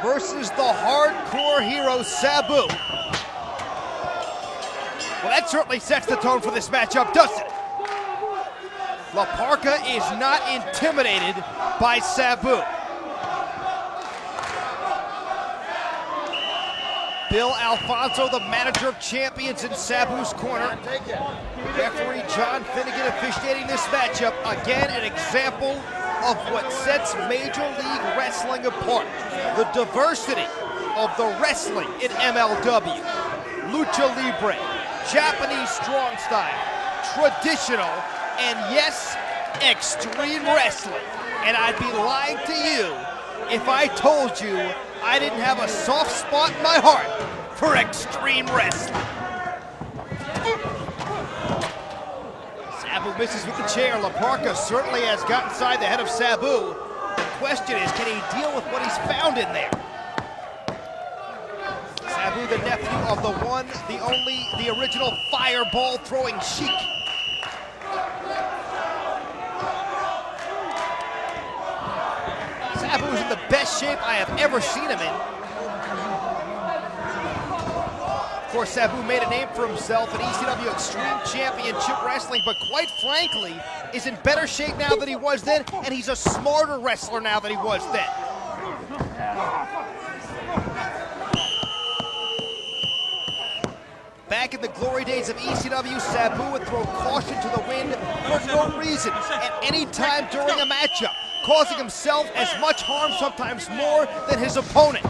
versus the hardcore hero, Sabu. Well, that certainly sets the tone for this matchup, doesn't it? Parka is not intimidated by Sabu. Bill Alfonso, the manager of champions, in Sabu's corner. Referee John Finnegan officiating this matchup. Again, an example of what sets Major League Wrestling apart. The diversity of the wrestling in MLW. Lucha Libre, Japanese strong style, traditional, and yes, extreme wrestling. And I'd be lying to you if I told you I didn't have a soft spot in my heart for extreme wrestling. Sabu misses with the chair. Parka certainly has got inside the head of Sabu. The question is, can he deal with what he's found in there? Sabu, the nephew of the one, the only, the original fireball throwing Sheik. Sabu's in the best shape I have ever seen him in. Of course, Sabu made a name for himself in ECW Extreme Championship Wrestling, but quite frankly, is in better shape now than he was then, and he's a smarter wrestler now than he was then. Back in the glory days of ECW, Sabu would throw caution to the wind for no reason at any time during a matchup, causing himself as much harm, sometimes more, than his opponent.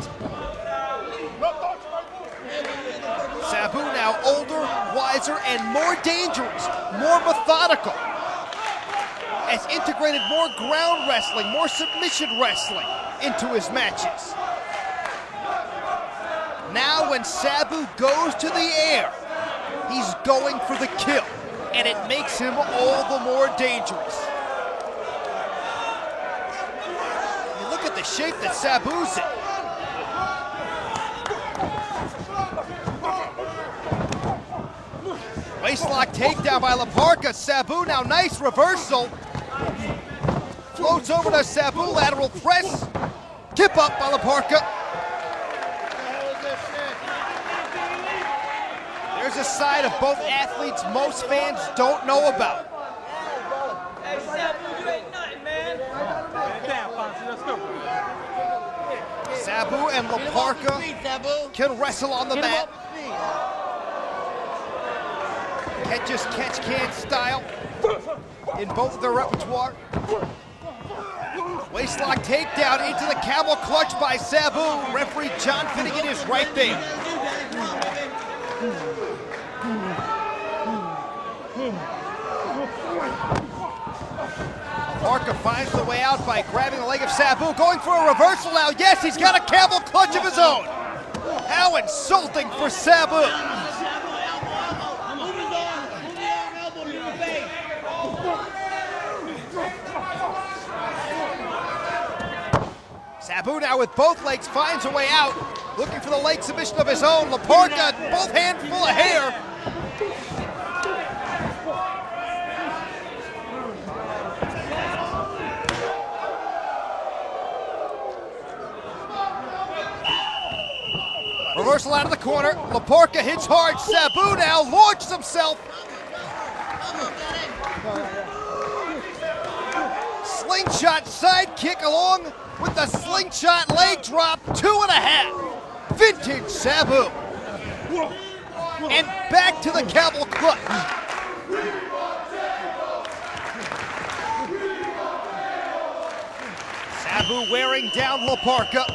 Sabu now older, wiser, and more dangerous, more methodical, has integrated more ground wrestling, more submission wrestling into his matches. Now when Sabu goes to the air, he's going for the kill, and it makes him all the more dangerous. You look at the shape that Sabu's in. Waistlock takedown by Parka. Sabu now, nice reversal. Floats over to Sabu, lateral press. Tip up by Parka. There's a side of both athletes most fans don't know about. Hey, Sabu, you ain't nothing, man. Sabu and Parka can wrestle on the mat. Catch-can style in both of their repertoire. Waistlock takedown into the camel clutch by Sabu. Referee John Finnegan is right there. Parka finds the way out by grabbing the leg of Sabu, going for a reversal now. Yes, he's got a camel clutch of his own. How insulting for Sabu. Sabu now with both legs finds a way out, looking for the leg submission of his own. Parka, both hands full of hair. Reversal out of the corner. Parka hits hard. Sabu now launches himself. Slingshot sidekick along with the slingshot leg drop. 2.5. Vintage Sabu. And back to the camel clutch. Sabu wearing down Parka.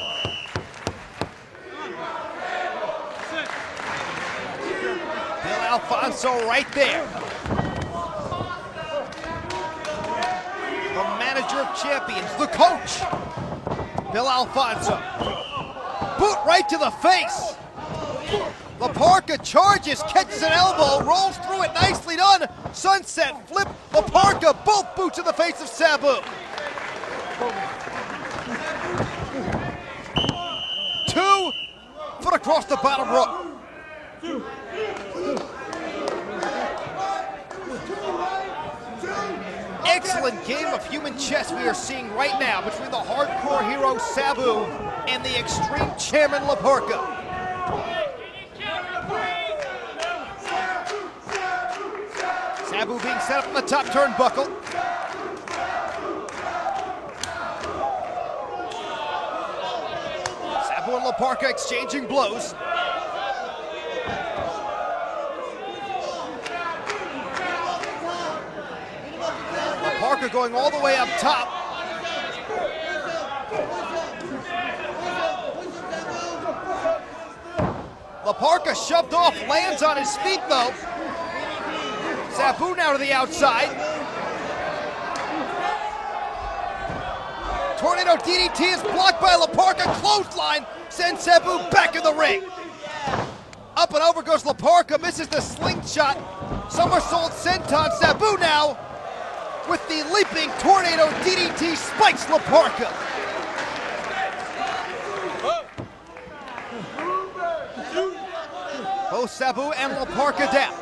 Bill Alfonso right there. The manager of champions, the coach, Bill Alfonso. Boot right to the face. Parka charges, catches an elbow, rolls through it, nicely done. Sunset flip, Parka, both boots in the face of Sabu. 2 foot across the bottom rope. excellent game of human chess we are seeing right now between the hardcore hero Sabu and the extreme chairman Parka. Sabu being set up on the top turnbuckle. Sabu and Parka exchanging blows. Parka going all the way up top. Parka shoved off, lands on his feet though. Sabu now to the outside. Tornado DDT is blocked by Parka. Clothesline sends Sabu back in the ring. Up and over goes Parka, misses the slingshot. Somersault senton. Sabu now with the leaping tornado DDT spikes Parka. Both Sabu and Parka down.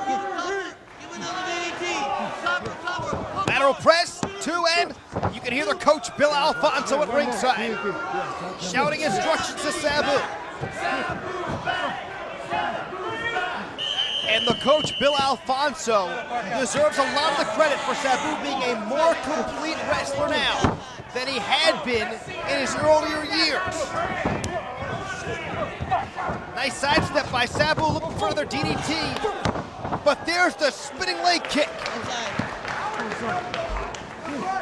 Lateral press, 2 and you can hear the coach Bill Alfonso at ringside shouting instructions to Sabu. And the coach, Bill Alfonso, deserves a lot of the credit for Sabu being a more complete wrestler now than he had been in his earlier years. Nice sidestep by Sabu, looking for another DDT, but there's the spinning leg kick.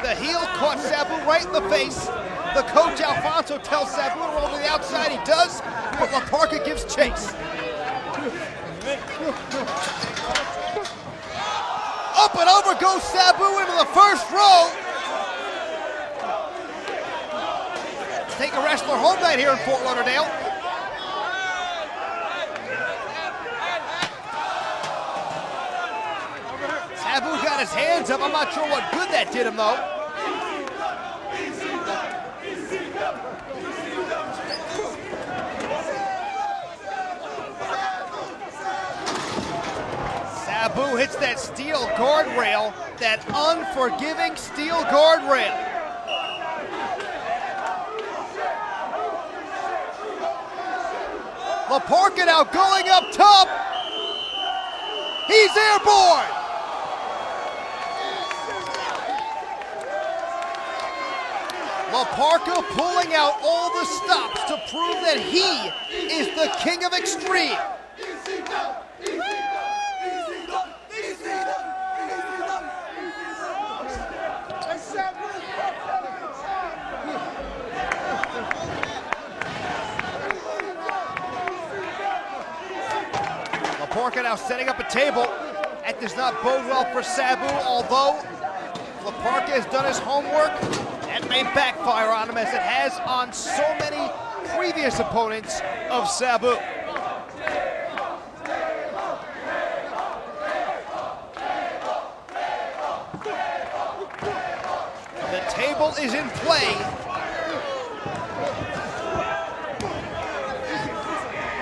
The heel caught Sabu right in the face. The coach, Alfonso, tells Sabu to roll to the outside. He does, but Parka gives chase. Up and over goes Sabu into the first row. Take a wrestler home night here in Fort Lauderdale. Sabu got his hands up. I'm not sure what good that did him though. Sabu hits that steel guardrail, that unforgiving steel guardrail. Parka now going up top. He's airborne. Parka pulling out all the stops to prove that he is the king of extreme. Parka now setting up a table. That does not bode well for Sabu, although Parka has done his homework. That may backfire on him as it has on so many previous opponents of Sabu. The table is in play.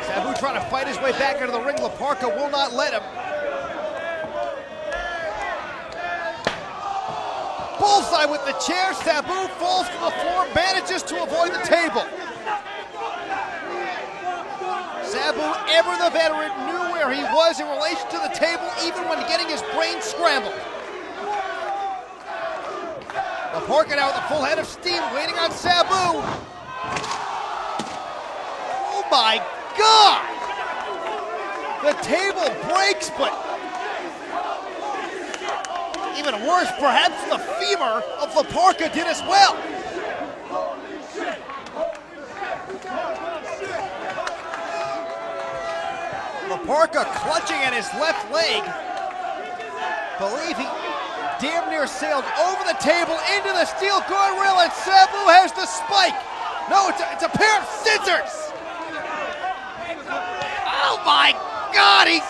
Sabu trying to fight his way back into the ring. Parka will not let him. Bullseye with the chair. Sabu falls to the floor, manages to avoid the table. Sabu, ever the veteran, knew where he was in relation to the table, even when getting his brain scrambled. Parka now with a full head of steam, waiting on Sabu. Oh my God! The table breaks, but even worse, perhaps the femur of Parka did as well. Parka clutching at his left leg. Believe he damn near sailed over the table into the steel guardrail, and Sabu has the spike. No, it's a pair of scissors. Oh my God, he's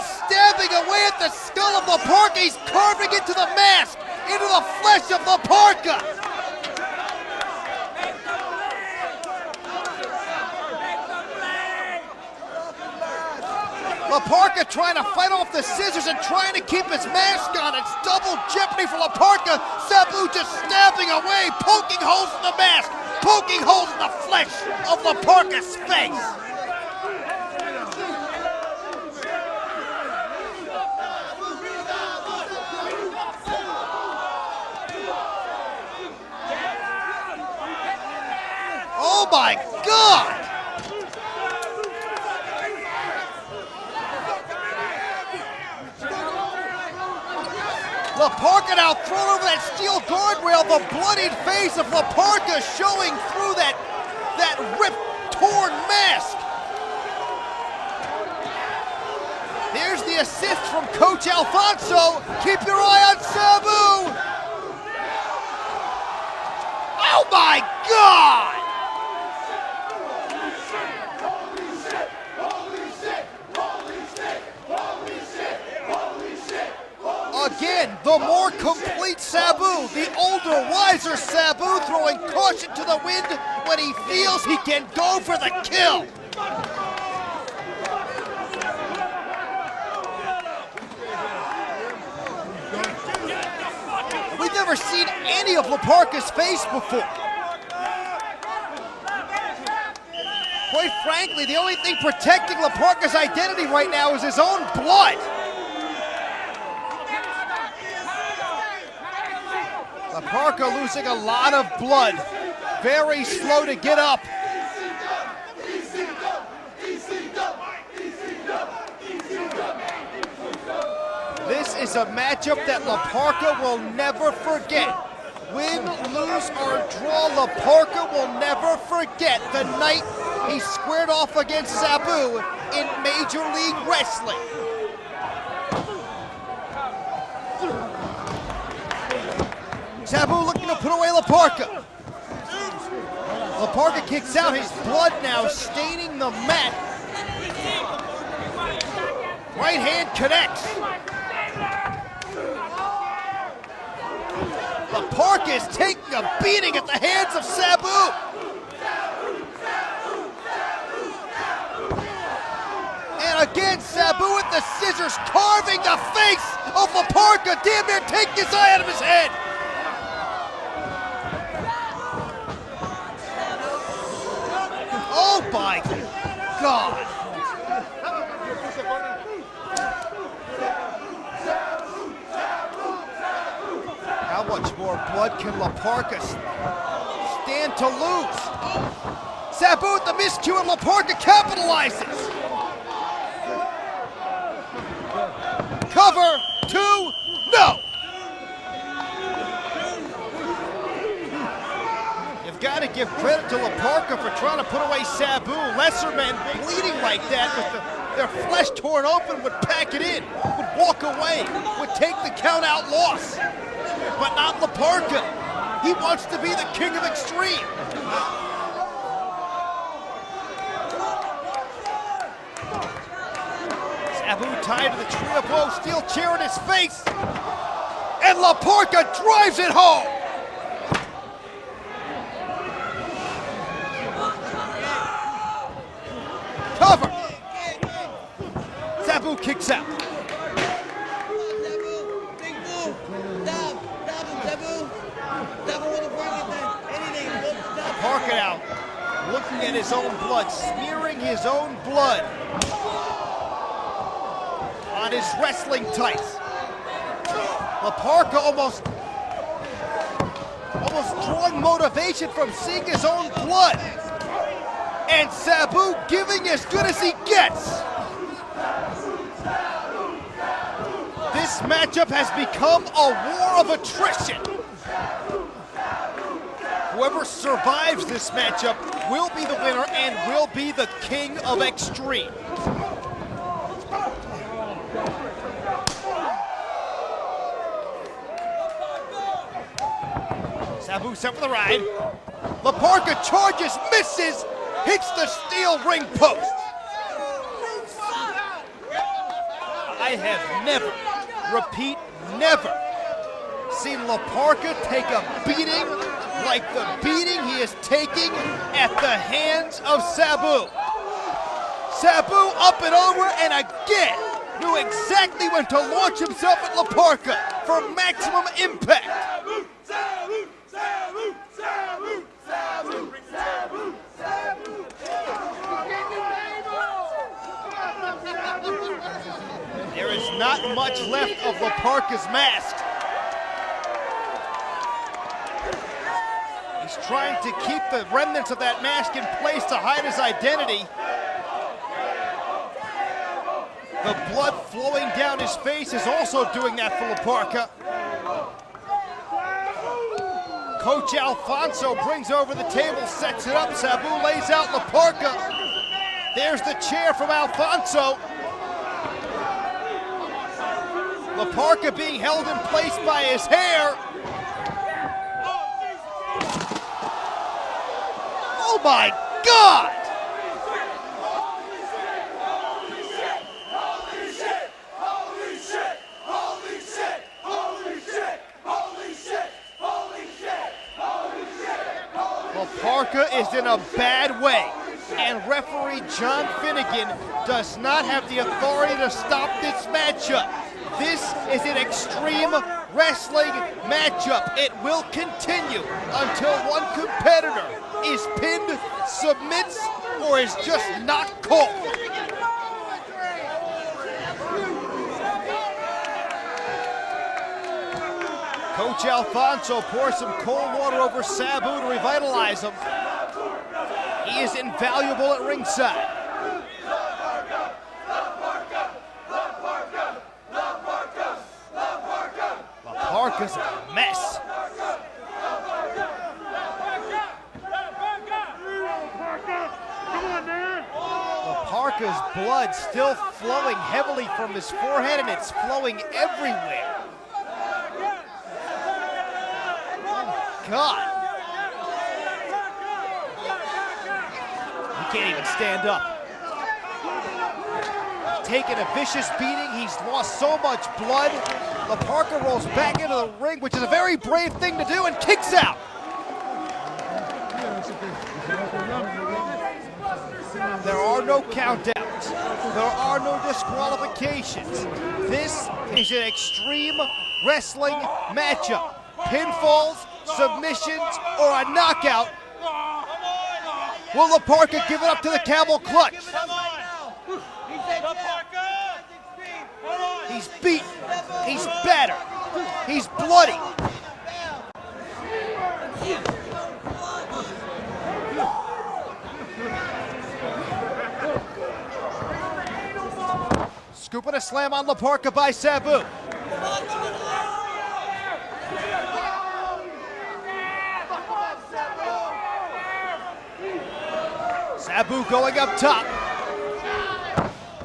stabbing away at the skull of Parka. He's carving into the mask, into the flesh of Parka. Parka trying to fight off the scissors and trying to keep his mask on. It's double jeopardy for Parka. Sabu just stabbing away, poking holes in the mask, poking holes in the flesh of Parka's face. Oh my God! Parka now thrown over that steel guardrail, the bloodied face of Parka showing through that ripped, torn mask. There's the assist from Coach Alfonso. Keep your eye on Sabu. Oh my God! Again, the more complete Sabu, the older, wiser Sabu, throwing caution to the wind when he feels he can go for the kill. We've never seen any of Parka's face before. Quite frankly, the only thing protecting Parka's identity right now is his own blood. Parka losing a lot of blood. Very slow to get up. This is a matchup that Parka will never forget. Win, lose, or draw, Parka will never forget the night he squared off against Sabu in Major League Wrestling. Sabu looking to put away Parka. Parka kicks out, his blood now staining the mat. Right hand connects. Parka is taking a beating at the hands of Sabu. And again, Sabu with the scissors carving the face of Parka, damn near taking his eye out of his head. Oh my God! How much more blood can Parka stand to lose? Sabu with the miscue and Parka capitalizes. Cover, 2, no! Got to give credit to Parka for trying to put away Sabu. Lesser men bleeding like that with their flesh torn open would pack it in, would walk away, would take the count out loss. But not Parka. He wants to be the king of extreme. Sabu tied to the tree of woe, steel chair in his face. And Parka drives it home. Cover. Sabu kicks out. Parka out, looking at his own blood, smearing his own blood on his wrestling tights. Parka almost drawing motivation from seeing his own blood. And Sabu giving as good as he gets. This matchup has become a war of attrition. Whoever survives this matchup will be the winner and will be the king of extreme. Sabu set for the ride. Parka charges, misses, hits the steel ring post. I have never, repeat, never seen Parka take a beating like the beating he is taking at the hands of Sabu. Sabu up and over and again knew exactly when to launch himself at La Parka for maximum impact. Sabu, Sabu, Sabu, Sabu, Sabu, Sabu, There is not much left of La Parka's mask. He's trying to keep the remnants of that mask in place to hide his identity. The blood flowing down his face is also doing that for La Parka. Coach Alfonso brings over the table, sets it up. Sabu lays out La Parka. There's the chair from Alfonso. La Parka being held in place by his hair. Oh my God! Parka is in a bad way, and referee John Finnegan does not have the authority to stop this matchup. This is an extreme wrestling matchup. It will continue until one competitor is pinned, submits, or is just not called. Coach Alfonso pours some cold water over Sabu to revitalize him. He is invaluable at ringside. La Parka's a mess. La Parka's blood still flowing heavily from his forehead, and it's flowing everywhere. God. He can't even stand up. He's taken a vicious beating. He's lost so much blood. La Parka rolls back into the ring, which is a very brave thing to do, and kicks out. There are no countdowns. There are no disqualifications. This is an extreme wrestling matchup. Pinfalls, submissions, or a knockout. Will La Parka give it up to the camel clutch? He's beaten. He's battered. He's bloody. Scooping a slam on La Parka by Sabu. Sabu going up top.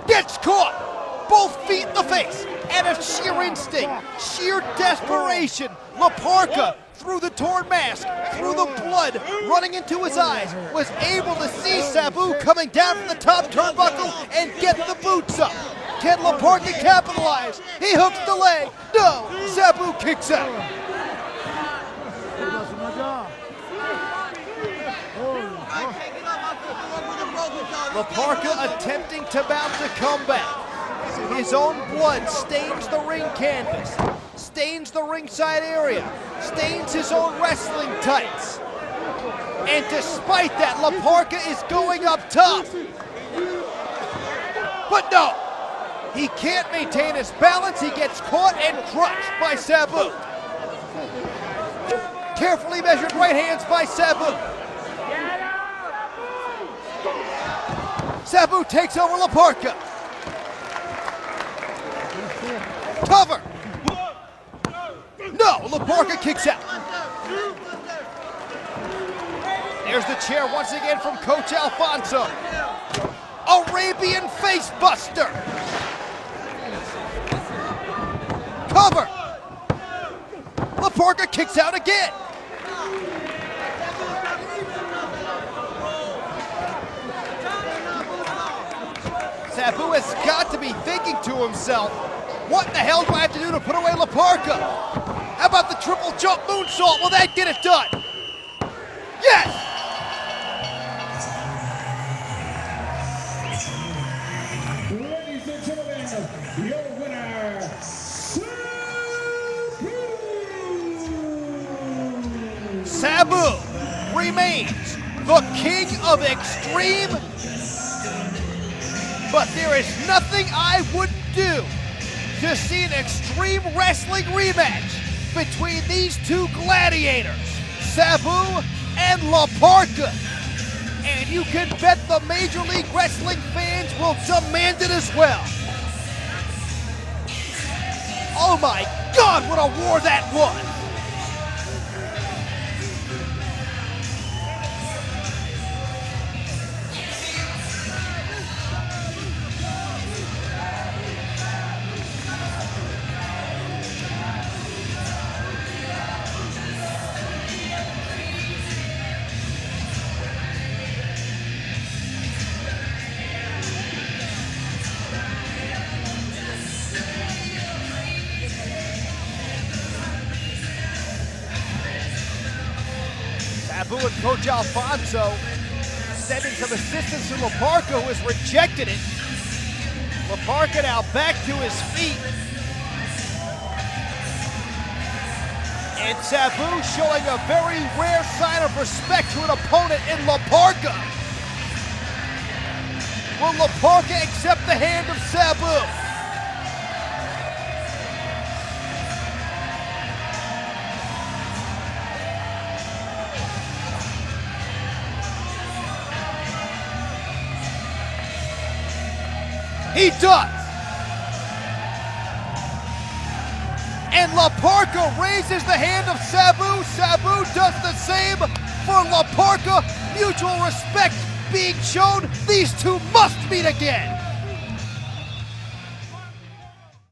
Gets caught. Both feet in the face. And of sheer instinct, sheer desperation, La Parka, through the torn mask, through the blood running into his eyes, was able to see Sabu coming down from the top turnbuckle and get the boots up. Can La Parka capitalize? He hooks the leg. No. Sabu kicks out. La Parka attempting to mount a comeback. His own blood stains the ring canvas, stains the ringside area, stains his own wrestling tights. And despite that, La Parka is going up top. But no, he can't maintain his balance. He gets caught and crushed by Sabu. Carefully measured right hands by Sabu. Sabu takes over La Parka. Cover. No, La Parka kicks out. There's the chair once again from Coach Alfonso. Arabian face buster. Cover. La Parka kicks out again. Sabu has got to be thinking to himself, what the hell do I have to do to put away La Parka? How about the triple jump moonsault? Will that get it done? Yes! Sabu remains the king of extreme, but there is nothing I wouldn't do to see an extreme wrestling rematch between these two gladiators, Sabu and Parka. And you can bet the Major League Wrestling fans will demand it as well. Oh my God, what a war that was! Sabu and Coach Alfonso sending some assistance to Parka, who has rejected it. Parka now back to his feet. And Sabu showing a very rare sign of respect to an opponent in Parka. Will Parka accept the hand of Sabu? He does! And Parka raises the hand of Sabu. Sabu does the same for Parka. Mutual respect being shown. These two must meet again.